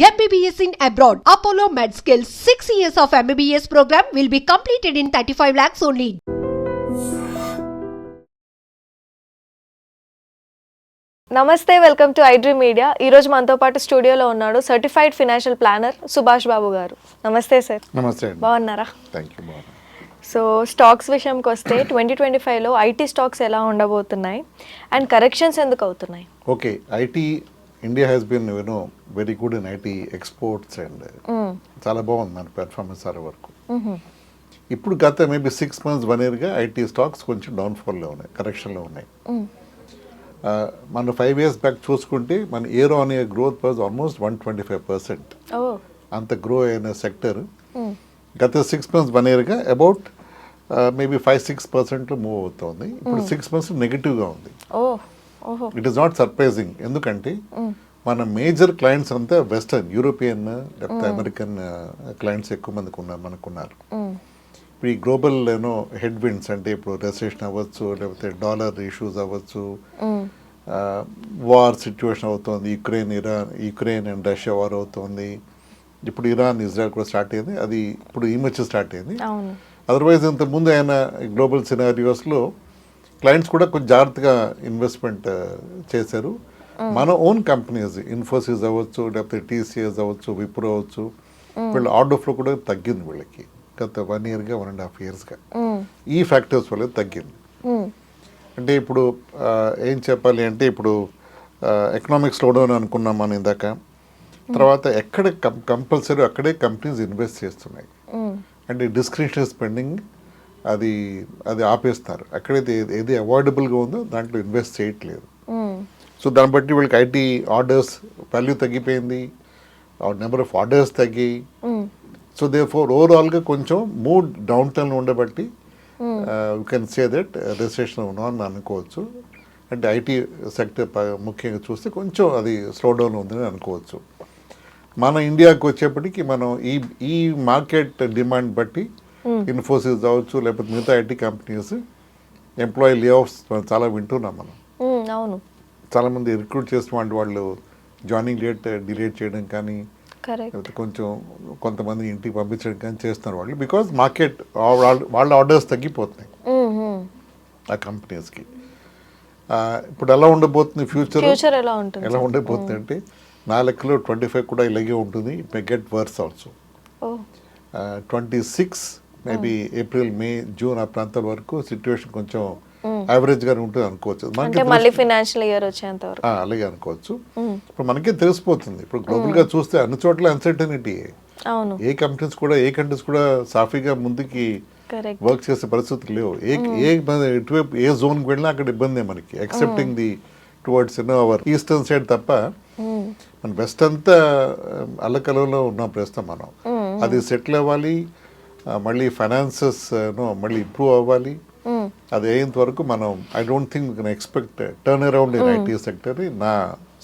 MBBS in abroad. Apollo MedSkill 6 years of MBBS program will be completed in 35 lakhs only. నమస్తే, welcome to iDream media. ఈరోజు మనతో పాటు స్టూడియోలో ఉన్నాడు certified financial planner Subhash Babu గారు. నమస్తే సార్. నమస్తే. బాగున్నారా? Thank you. సో స్టాక్స్ విషయంకి వస్తే 2025లో ఐటీ స్టాక్స్ ఎలా ఉండబోతున్నాయి అండ్ కరెక్షన్స్ ఎందుకు అవుతున్నాయి? Okay, IT India has been very good in IT exports and చాలా బాగుంది మన పెర్ఫార్మెన్స్ సార్ వరకు. ఇప్పుడు గత మేబీ 6 months 1 yearగా ఐటీ స్టాక్స్ కొంచెం డౌన్ఫాల్లో ఉన్నాయి, కరెక్షన్లో ఉన్నాయి. మన 5 years బ్యాక్ చూసుకుంటే మన year on year growth was almost 125%. అంత గ్రో అయిన సెక్టర్ గత 6 months 1 yearగా అబౌట్ మేబీ 5-6% మూవ్ అవుతుంది. ఇప్పుడు 6 months నెగిటివ్గా ఉంది. ఇట్ ఈస్ నాట్ సర్ప్రైజింగ్, ఎందుకంటే మన మేజర్ క్లయింట్స్ అంతా వెస్టర్న్ యూరోపియన్ లేకపోతే అమెరికన్ క్లయింట్స్ ఎక్కువ మందికి మనకున్నారు. ఇప్పుడు ఈ గ్లోబల్ హెడ్ విండ్స్ అంటే ఇప్పుడు రెసెషన్ అవ్వచ్చు, లేకపోతే డాలర్ ఇష్యూస్ అవ్వచ్చు, వార్ సిచ్యువేషన్ అవుతుంది, యుక్రెయిన్ అండ్ రష్యా వార్ అవుతుంది, ఇప్పుడు ఇరాన్ ఇజ్రాయెల్ కూడా స్టార్ట్ అయింది, అది ఇప్పుడు ఈ మధ్య స్టార్ట్ అయింది. అదర్వైజ్ ఇంతకుముందు అయిన గ్లోబల్ సినారియోస్లో క్లయింట్స్ కూడా కొంచెం జాగ్రత్తగా ఇన్వెస్ట్మెంట్ చేశారు. మన ఓన్ కంపెనీస్ ఇన్ఫోసిస్ అవ్వచ్చు, లేకపోతే టీసీఎస్ అవ్వచ్చు, విప్రో అవ్వచ్చు, వీళ్ళ ఆర్డర్ ఫ్లో కూడా తగ్గింది వీళ్ళకి గత 1 yearగా 1.5 yearsగా. ఈ ఫ్యాక్టర్స్ వల్ల తగ్గింది. అంటే ఇప్పుడు ఏం చెప్పాలి అంటే ఇప్పుడు ఎకనామిక్ స్లోడౌన్ అనుకున్నాం మనం ఇందాక. తర్వాత ఎక్కడ కంపల్సరీ అక్కడే కంపెనీస్ ఇన్వెస్ట్ చేస్తున్నాయి. అంటే డిస్క్రిషనరీ స్పెండింగ్ అది ఆపేస్తారు. ఎక్కడైతే ఏది అవాయిడబుల్గా ఉందో దాంట్లో ఇన్వెస్ట్ చేయట్లేదు. సో దాన్ని బట్టి వీళ్ళకి ఐటీ ఆర్డర్స్ వాల్యూ తగ్గిపోయింది, నెంబర్ ఆఫ్ ఆర్డర్స్ తగ్గి. సో దే ఫోర్ ఓవరాల్గా కొంచెం మూడ్ డౌన్ టర్న్ ఉండబట్టి you can say that recession ఉన్నామని అనుకోవచ్చు. అంటే ఐటీ సెక్టర్ ముఖ్యంగా చూస్తే కొంచెం అది స్లో డౌన్ ఉందని అనుకోవచ్చు. మన ఇండియాకి వచ్చేప్పటికి మనం ఈ మార్కెట్ డిమాండ్ బట్టి ఇన్ఫోసిస్ అవ్వచ్చు, లేకపోతే మిగతా ఐటీ కంపెనీస్ ఎంప్లాయీ లే ఆఫ్స్ చాలా వింటున్నాం మనం. అవును, చాలామంది రిక్రూట్ చేసిన వాళ్ళు జాయినింగ్ డేట్ డిలేట్ చేయడం కానీ, లేకపోతే కొంతమంది ఇంటికి పంపించడం కానీ చేస్తున్నారు వాళ్ళు. బికాజ్ మార్కెట్ వాళ్ళ ఆర్డర్స్ తగ్గిపోతున్నాయి ఆ కంపెనీస్కి. ఇప్పుడు ఎలా ఉండబోతుంది ఫ్యూచర్ ఎలా ఉండబోతుంది అంటే నా లెక్కలో 25 కూడా ఇలాగే ఉంటుంది. It may get worse also. 26 maybe April, May, June ఆ ప్రాంతాల వరకు సిచ్యువేషన్ కొంచెం యావరేజ్ గానే ఉంటుంది అనుకోవచ్చు. ఫైనాన్షియల్ ఇయర్ వచ్చేంత వరకు అలాగే అనుకోవచ్చు. ఇప్పుడు మనకే తెలిసిపోతుంది. ఇప్పుడు గ్లోబల్ గా చూస్తే అన్ని చోట్ల అన్సర్టనిటీ. ఏ కంట్రీస్ కూడా సాఫీగా ముందుకి వర్క్ చేసే పరిస్థితులు లేవు. ఇటువైపు ఏ జోన్కి వెళ్ళినా అక్కడ ఇబ్బంది మనకి, excepting the towards our eastern side తప్ప. మన వెస్ట్ అంతా అల్లకలంలో ఉన్నాం ప్రస్తుతం మనం. అది సెటిల్ అవ్వాలి, మళ్ళీ ఫైనాన్సెస్ మళ్ళీ ఇంప్రూవ్ అవ్వాలి. అది అయ్యేంత వరకు మనం I don't think we can expect turn around in IT sector. నా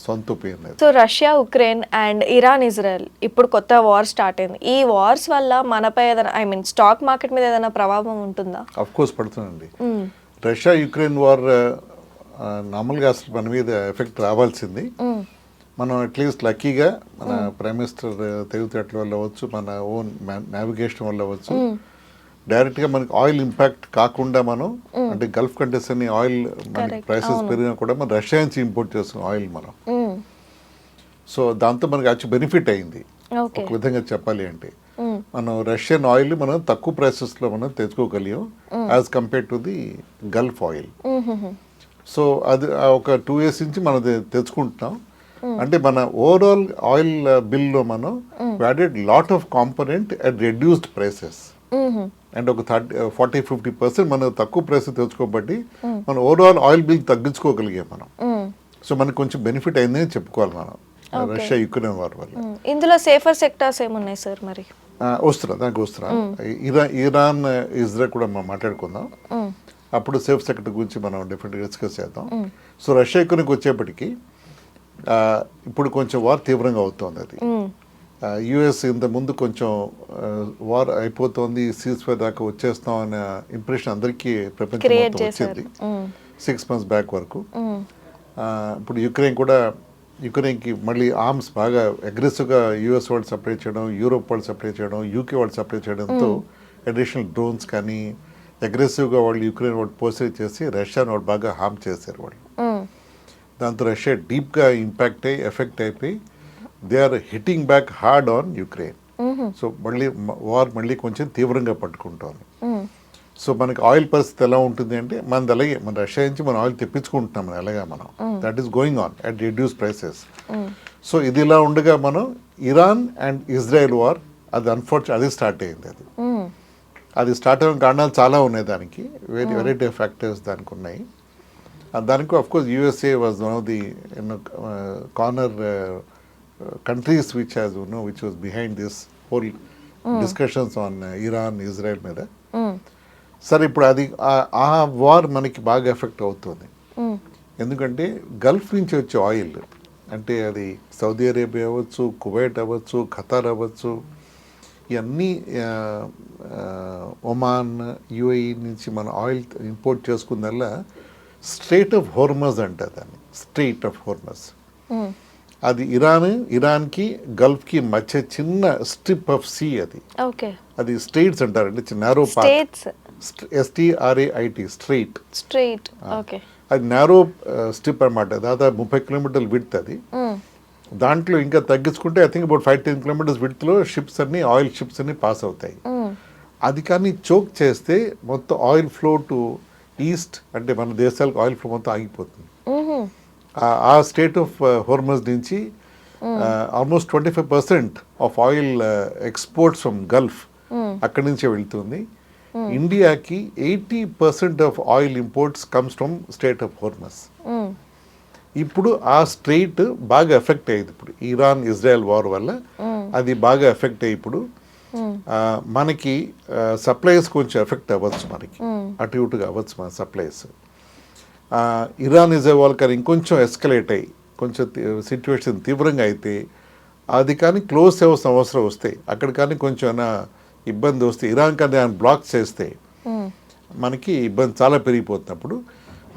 సొంత opinion. So Russia, Ukraine and Iran, Israel ఇప్పుడు కొత్త వార్ స్టార్ట్ అయింది. ఈ వార్స్ వల్ల మనపై ఏదైనా స్టాక్ మార్కెట్ మీద ఏదైనా ప్రభావం ఉంటుందా? అఫ్ కోర్స్ పడుతుందండి. రష్యా యుక్రెయిన్ వార్ నార్మల్గా అసలు మన మీద ఎఫెక్ట్ రావాల్సింది. మనం అట్లీస్ట్ లక్కీగా మన ప్రైమ్ మినిస్టర్ తెలివితేటల వల్ల అవ్వచ్చు, మన ఓన్ నావిగేషన్ వల్ల అవ్వచ్చు, డైరెక్ట్గా మనకి ఆయిల్ ఇంపాక్ట్ కాకుండా మనం అంటే గల్ఫ్ కంట్రీస్ అని ఆయిల్ మనకి ప్రైసెస్ పెరిగినా కూడా మనం రష్యా నుంచి ఇంపోర్ట్ చేస్తున్నాం ఆయిల్ మనం. సో దాంతో మనకి యాక్చువల్ బెనిఫిట్ అయింది ఒక విధంగా చెప్పాలి అంటే. మనం రష్యన్ ఆయిల్ మనం తక్కువ ప్రైసెస్లో మనం తెచ్చుకోగలిగాం as compare to the Gulf oil. So అది ఒక 2 years నుంచి మనం తెచ్చుకుంటున్నాం. అంటే మన ఓవరాల్ ఆయిల్ బిల్లో మనం added lot of component at reduced prices. And ఒక 40-50% మనం తక్కువ ప్రైస్ తెచ్చుకోబట్టి మన ఓవరాల్ ఆయిల్ బిల్ తగ్గించుకోగలిగాం మనం. సో మనకు కొంచెం బెనిఫిట్ అయిందని చెప్పుకోవాలి మనం రష్యా యుక్రెయిన్ వార్ వల్ల. ఇందులో సేఫర్ సెక్టార్స్ ఏమున్నాయి సార్? మరి దానికి వస్తున్నా. ఇరాన్, ఇజ్రాయెల్ కూడా మనం మాట్లాడుకుందాం. అప్పుడు సేఫ్ సెక్టర్ గురించి మనం డెఫినెట్గా డిస్కస్ చేద్దాం. సో రష్యా యుక్రెయిన్కి వచ్చేప్పటికి ఇప్పుడు కొంచెం వార్ తీవ్రంగా అవుతుంది. అది యుఎస్ ఇంత ముందు కొంచెం వార్ అయిపోతుంది, సీజ్ ఫైర్ దాకా వచ్చేస్తాం అనే ఇంప్రెషన్ అందరికీ ప్రపంచం వచ్చింది 6 months బ్యాక్ వరకు. ఇప్పుడు యుక్రెయిన్ కూడా యుక్రెయిన్కి మళ్ళీ ఆర్మ్స్ బాగా అగ్రెసివ్గా యూఎస్ వాళ్ళు సప్లై చేయడం, యూరోప్ వాళ్ళు సప్లై చేయడం, యూకే వాళ్ళు సప్లై చేయడంతో అడిషనల్ డ్రోన్స్ కానీ అగ్రెసివ్గా వాళ్ళు యుక్రెయిన్ వాళ్ళు పోస్టర్ చేసి రష్యాని వాళ్ళు బాగా హార్మ్ చేశారు వాళ్ళు. దాంతో రష్యా డీప్గా ఇంపాక్ట్ అయ్యి ఎఫెక్ట్ అయిపోయి they are hitting back hard on Ukraine. So మళ్ళీ వార్ మళ్ళీ కొంచెం తీవ్రంగా పట్టుకుంటోంది. సో మనకి ఆయిల్ పరిస్థితి ఎలా ఉంటుంది అంటే మనది అలాగే మన రష్యా నుంచి మనం ఆయిల్ తెప్పించుకుంటున్నాం మనం ఎలాగా మనం that is going on at reduce prices. So ఇది ఇలా ఉండగా మనం ఇరాన్ అండ్ ఇజ్రాయెల్ వార్ అది అది స్టార్ట్ అయింది. అది స్టార్ట్ అయిన కారణాలు చాలా ఉన్నాయి దానికి, వెరైటీ ఆఫ్ ఫ్యాక్టర్స్ దానికి ఉన్నాయి. దానికి of course USA was one of the corner countries which was behind this whole discussions on Iran Israel మీద. సరే ఇప్పుడు అది ఆ వార్ మనకి బాగా ఎఫెక్ట్ అవుతుంది. ఎందుకంటే గల్ఫ్ నుంచి వచ్చే ఆయిల్ అంటే అది సౌదీ అరేబియా అవ్వచ్చు, కువైట్ అవ్వచ్చు, ఖతార్ అవ్వచ్చు, ఇవన్నీ ఒమాన్, యుఏఈ నుంచి మన ఆయిల్ ఇంపోర్ట్ చేసుకుందల్లా స్ట్రెయిట్ ఆఫ్ హోర్మజ్ అంటారు దాన్ని, స్ట్రెయిట్ ఆఫ్ హోర్మజ్. అది ఇరాన్కి గల్ఫ్కి మధ్య చిన్న స్ట్రిప్ ఆఫ్ సీ అది. అది స్ట్రెయిట్స్ అంటారండి, నారో పాత్, STRAIT స్ట్రెయిట్. అది నారో స్ట్రిప్ అనమాట, దాదాపు 30 కిలోమీటర్ల విడ్త్ అది. దాంట్లో ఇంకా తగ్గించుకుంటే ఐ థింక్ అబౌట్ 5-10 కిలోమీటర్స్ విడ్త్లో షిప్స్ అన్ని ఆయిల్ షిప్స్ అన్ని పాస్ అవుతాయి. అది కానీ చోక్ చేస్తే మొత్తం ఆయిల్ ఫ్లో టు ఈస్ట్ అంటే మన దేశాలకు ఆయిల్ ఫ్లో మొత్తం ఆగిపోతుంది. ఆ స్టేట్ ఆఫ్ హోర్మజ్ నుంచి almost 25% of oil exports from Gulf అక్కడి నుంచే వెళ్తుంది. ఇండియాకి 80% of oil imports comes from strait of Hormuz. ఇప్పుడు ఆ స్ట్రెయిట్ బాగా ఎఫెక్ట్ అయ్యేది ఇప్పుడు ఇరాన్ ఇజ్రాయెల్ వార్ వల్ల. అది బాగా ఎఫెక్ట్ అయ్యి ఇప్పుడు మనకి సప్లైస్ కొంచెం ఎఫెక్ట్ అవ్వచ్చు, మనకి అటు ఇటుగా అవ్వచ్చు మన సప్లైస్. ఇరాన్ ఇజ్రాయెల్ వార్ కానీ ఇంకొంచెం ఎస్కలేట్ అయ్యి కొంచెం సిచ్యువేషన్ తీవ్రంగా అయితే అది కానీ క్లోజ్ చేయాల్సిన అవసరం వస్తే, అక్కడ కానీ కొంచెం ఇబ్బంది వస్తే, ఇరాన్ కానీ దాన్ని బ్లాక్ చేస్తే మనకి ఇబ్బంది చాలా పెరిగిపోతున్నప్పుడు.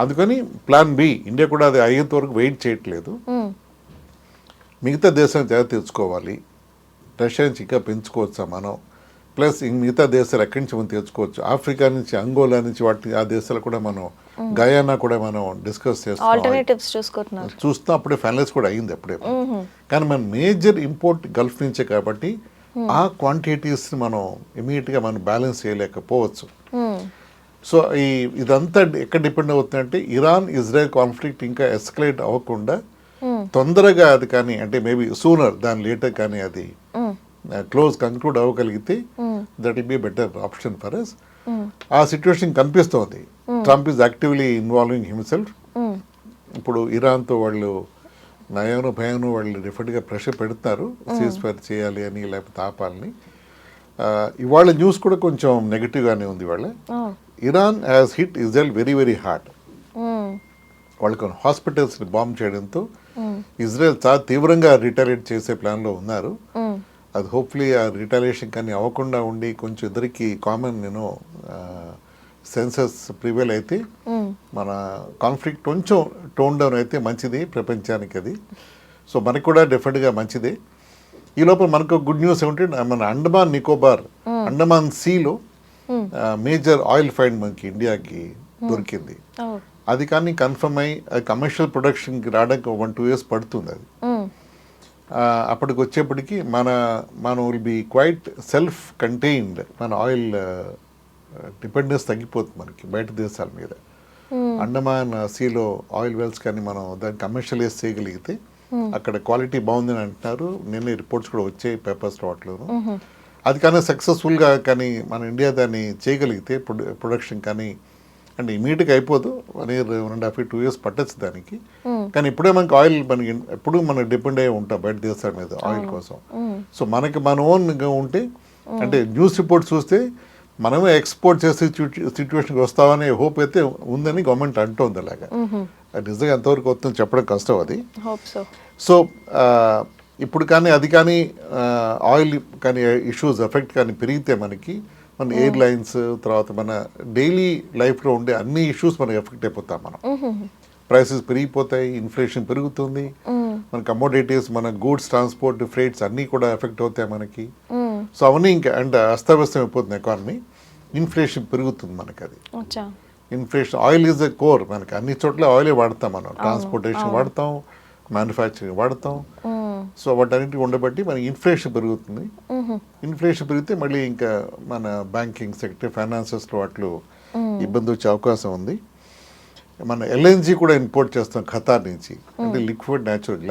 అందుకని ప్లాన్ బి ఇండియా కూడా అది అయ్యేంత వరకు వెయిట్ చేయట్లేదు. మిగతా దేశాన్ని జాగ్రత్త తెచ్చుకోవాలి, రష్యా నుంచి ఇంకా పెంచుకోవచ్చా మనం, ప్లస్ మిగతా దేశాలు ఎక్కడి నుంచి మనం తెచ్చుకోవచ్చు, ఆఫ్రికా నుంచి, అంగోలా నుంచి, వాటి ఆ దేశాలు కూడా మనం, గయానా కూడా మనం డిస్కస్ చూస్తాం. అప్పుడే ఫైనలైజ్ కూడా అయింది అప్పుడే. కానీ మన మేజర్ ఇంపోర్ట్ గల్ఫ్ నుంచే కాబట్టి ఆ క్వాంటిటీస్ మనం ఇమీడియట్గా మనం బ్యాలెన్స్ చేయలేకపోవచ్చు. సో ఇదంతా ఎక్కడ డిపెండ్ అవుతుందంటే ఇరాన్ ఇజ్రాయెల్ కాన్ఫ్లిక్ట్ ఇంకా ఎస్కలేట్ అవ్వకుండా తొందరగా అది కానీ అంటే మేబీ సూనర్ దాని లేటర్ కానీ అది క్లోజ్ కంక్లూడ్ అవ్వగలిగితే that will be better option for us. ఆ సిచ్యువేషన్ కనిపిస్తోంది. Trump is actively involving himself. ఇప్పుడు ఇరాన్తో వాళ్ళు నయాను భయాను వాళ్ళు డెఫినెట్గా ప్రెషర్ పెడుతున్నారు సీజ్ ఫైర్ చేయాలి అని, లేకపోతే ఆపాలని. ఇవాళ న్యూస్ కూడా కొంచెం నెగిటివ్గానే ఉంది. ఇవాళ Iran has hit Israel very very hard. వాళ్ళకి హాస్పిటల్స్ని బాంబ్ చేయడంతో ఇజ్రాయెల్ చాలా తీవ్రంగా రిటాలియేట్ చేసే ప్లాన్లో ఉన్నారు. అది హోప్ఫుల్లీ ఆ రిటాలియేషన్ కానీ అవ్వకుండా ఉండి కొంచెం ఇద్దరికి కామన్ సెన్సెస్ ప్రివేల్ అయితే మన కాన్ఫ్లిక్ట్ కొంచెం టోన్ డౌన్ అయితే మంచిది ప్రపంచానికి అది. సో మనకు కూడా డెఫినెట్గా మంచిదే. ఈ లోపల మనకు గుడ్ న్యూస్ ఏమిటంటే మన అండమాన్ నికోబార్ అండమాన్ సీలో మేజర్ ఆయిల్ ఫైండ్ మనకి ఇండియాకి దొరికింది. అది కానీ కన్ఫర్మ్ అయ్యి అది కమర్షియల్ ప్రొడక్షన్కి రావడానికి 1-2 years పడుతుంది. అది అప్పటికి వచ్చేప్పటికి మన will be quite self contained. మన ఆయిల్ డిపెండెన్స్ తగ్గిపోతుంది మనకి బయట దేశాల మీద. అండమాన్ సీలో ఆయిల్ వెల్స్ కానీ మనం దాన్ని కమర్షియలైజ్ చేయగలిగితే అక్కడ క్వాలిటీ బాగుందని అంటున్నారు. నిన్న రిపోర్ట్స్ కూడా వచ్చాయి పేపర్స్లో వాటిలోను. అది కానీ సక్సెస్ఫుల్గా కానీ మన ఇండియా దాన్ని చేయగలిగితే ప్రొడక్షన్ కానీ అంటే ఇమీడియట్గా అయిపోదు, 1 year 1.5 2 years పట్టచ్చు దానికి. కానీ ఇప్పుడే మనకి ఆయిల్ మనకి ఎప్పుడు మనం డిపెండ్ అయ్యి ఉంటాం బయట దేశాల మీద ఆయిల్ కోసం. సో మనకి మన ఓన్గా ఉంటే అంటే న్యూస్ రిపోర్ట్ చూస్తే మనమే ఎక్స్పోర్ట్ చేసే సిచ్యువేషన్కి వస్తామనే హోప్ అయితే ఉందని గవర్నమెంట్ అంటోంది. అలాగా అది నిజంగా ఎంతవరకు వస్తుందో చెప్పడం కష్టం అది. సో ఇప్పుడు కానీ అది కానీ ఆయిల్ కానీ ఇష్యూస్ ఎఫెక్ట్ కానీ పెరిగితే మనకి మన ఎయిర్లైన్స్ తర్వాత మన డైలీ లైఫ్లో ఉండే అన్ని ఇష్యూస్ మనకి ఎఫెక్ట్ అయిపోతాం. మనం ప్రైసెస్ పెరిగిపోతాయి, ఇన్ఫ్లేషన్ పెరుగుతుంది, మన కమోడిటీస్, మన గూడ్స్ ట్రాన్స్పోర్ట్, ఫ్reights అన్నీ కూడా ఎఫెక్ట్ అవుతాయి మనకి. సో అవన్నీ ఇంకా అంటే అస్తవ్యస్తం అయిపోతుంది ఎకానమీ. ఇన్ఫ్లేషన్ పెరుగుతుంది మనకి. అది అచ్చా. Inflation, oil is a core. మనకి అన్ని చోట్ల ఆయిలే వాడతాం మనం. ట్రాన్స్పోర్టేషన్ వాడతాం, మ్యానుఫ్యాక్చరింగ్ వాడతాం. సో వాటన్నిటిని ఉండబట్టి మనకి ఇన్ఫ్లేషన్ పెరుగుతుంది. ఇన్ఫ్లేషన్ పెరిగితే మళ్ళీ ఇంకా మన బ్యాంకింగ్ సెక్టర్, ఫైనాన్సెస్లో వాటిలో ఇబ్బంది వచ్చే అవకాశం ఉంది. మన ఎల్ఎన్జీ కూడా ఇంపోర్ట్ చేస్తాం ఖతార్ నుంచి, అంటే లిక్విడ్ న్యాచురల్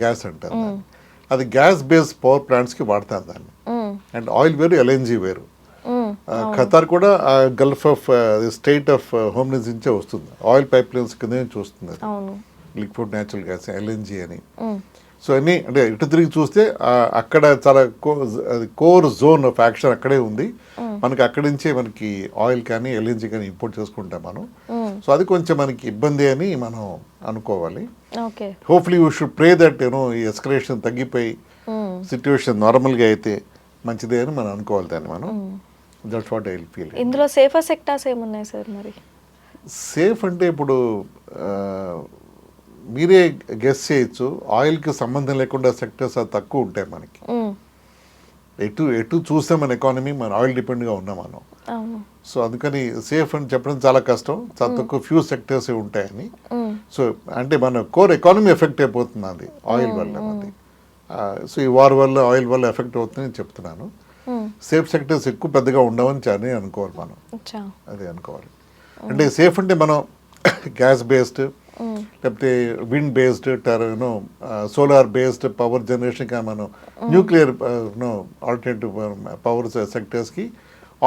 గ్యాస్ అంటారు. అది గ్యాస్ బేస్డ్ పవర్ ప్లాంట్స్కి వాడతారు దాన్ని. అండ్ ఆయిల్ వేరు, ఎల్ఎన్జీ వేరు. ఖతార్ కూడా గల్ఫ్ ఆఫ్ స్టేట్ ఆఫ్ హోమ్లీస్ నుంచే వస్తుంది. ఆయిల్ పైప్ లైన్స్ కింద నుంచి వస్తుంది లిక్విడ్ న్యాచురల్ గ్యాస్, ఎల్ఎన్జీ అని. సో అన్నీ అంటే ఇటు తిరిగి చూస్తే అక్కడ చాలా కోర్ జోన్ ఆఫ్ యాక్షన్ అక్కడే ఉంది. మనకి అక్కడి నుంచే మనకి ఆయిల్ కానీ ఎల్ఎన్జీ కానీ ఇంపోర్ట్ చేసుకుంటాం మనం. సో అది కొంచెం మనకి ఇబ్బంది అని మనం అనుకోవాలి. Hopefully you should pray that ఈ ఎస్కలేషన్ తగ్గిపోయి సిచ్యువేషన్ నార్మల్గా అయితే మంచిదే అని మనం అనుకోవాలి దాన్ని మనం. That's what I feel. ఇందులో సేఫర్ సెక్టార్స్ ఏమున్నాయి సార్ మరి? సేఫ్ అంటే ఇప్పుడు మీరే గెస్ చేయొచ్చు, ఆయిల్కి సంబంధం లేకుండా సెక్టర్స్ అది తక్కువ ఉంటాయి మనకి. ఎటు చూస్తే మన ఎకానమీ మన ఆయిల్ డిపెండ్గా ఉన్నాం మనం. సో అందుకని సేఫ్ అని చెప్పడం చాలా కష్టం. చాలా తక్కువ ఫ్యూ సెక్టర్స్ ఉంటాయని. సో అంటే మన కోర్ ఎకానమీ ఎఫెక్ట్ అయిపోతుంది అది ఆయిల్ వల్ల. అది సో ఈ వార్ వల్ల ఆయిల్ వల్ల ఎఫెక్ట్ అవుతుందని చెప్తున్నాను. సేఫ్ సెక్టర్స్ ఎక్కువ పెద్దగా ఉండవని చాలా అనుకోవాలి మనం. అదే అనుకోవాలి. అంటే సేఫ్ అంటే మనం గ్యాస్ బేస్డ్, లేకపోతే wind based, solar based power generation, కానీ మనం న్యూక్లియర్ ఆల్టర్నేటివ్ పవర్ సెక్టర్స్కి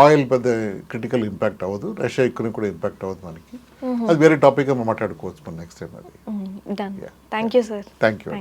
ఆయిల్ పెద్ద క్రిటికల్ ఇంపాక్ట్ అవ్వదు. రష్యా ఎక్కువ కూడా ఇంపాక్ట్ అవ్వదు మనకి. అది వేరే టాపిక్గా మనం మాట్లాడుకోవచ్చు మనం నెక్స్ట్ టైం. అది thank you sir. Thank you.